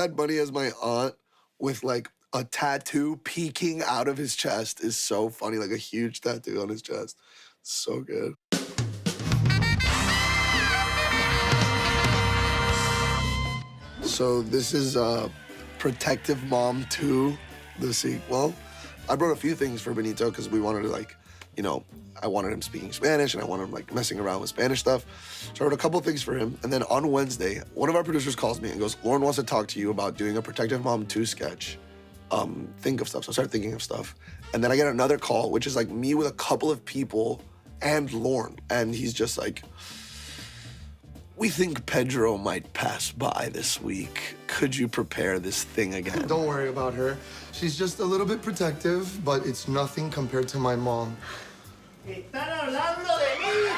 Bad Bunny as my aunt with like a tattoo peeking out of his chest is so funny, like a huge tattoo on his chest. So good. So this is Protective Mom 2, the sequel. I brought a few things for Benito because we wanted to like, you know, I wanted him speaking Spanish and I wanted him like messing around with Spanish stuff. So I wrote a couple things for him. And then on Wednesday, one of our producers calls me and goes, Lauren wants to talk to you about doing a Protective Mom 2 sketch. Think of stuff. So I started thinking of stuff. And then I get another call, which is like me with a couple of people and Lauren. And he's just like, we think Pedro might pass by this week. Could you prepare this thing again? Don't worry about her. She's just a little bit protective, but it's nothing compared to my mom. Están hablando de mí.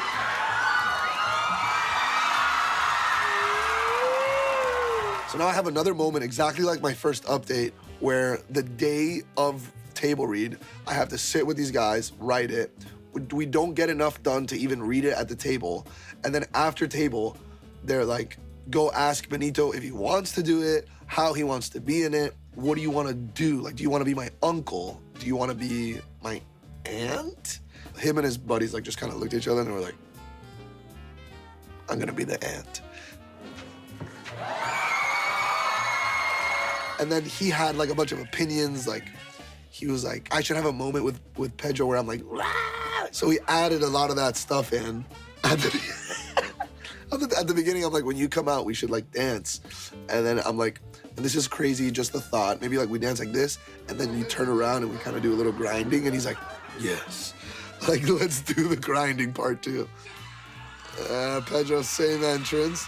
So now I have another moment exactly like my first update where the day of table read, I have to sit with these guys, write it. We don't get enough done to even read it at the table. And then after table, they're like, go ask Benito if he wants to do it, how he wants to be in it. What do you want to do? Like, do you want to be my uncle? Do you want to be my aunt? Him and his buddies like just kind of looked at each other and were like, I'm gonna be the aunt. And then he had like a bunch of opinions. Like he was like, I should have a moment with Pedro where I'm like, rah! So he added a lot of that stuff in. At the beginning, I'm like, when you come out, we should like dance. And then I'm like, and this is crazy, just a thought. Maybe like we dance like this, and then you turn around and we kind of do a little grinding. And he's like, yes. Like, let's do the grinding part too. Pedro, same entrance.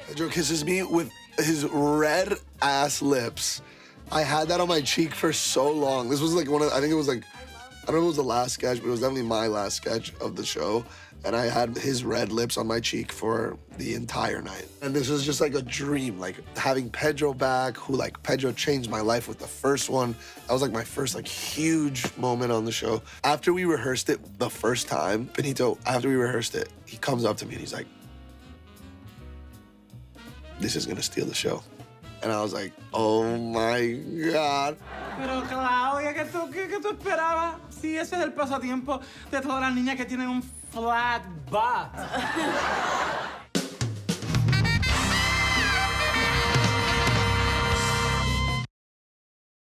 Pedro kisses me with his red ass lips. I had that on my cheek for so long. This was like I think it was like, I don't know if it was the last sketch, but it was definitely my last sketch of the show. And I had his red lips on my cheek for the entire night. And this was just like a dream, like having Pedro back, who like Pedro changed my life with the first one. That was like my first like huge moment on the show. After we rehearsed it the first time, Benito, after we rehearsed it, he comes up to me and he's like, this is gonna steal the show. And I was like, oh my God. Pero Claudia, ¿qué tú esperabas? Sí, ese es el pasatiempo de todas las niñas que tienen un flat butt.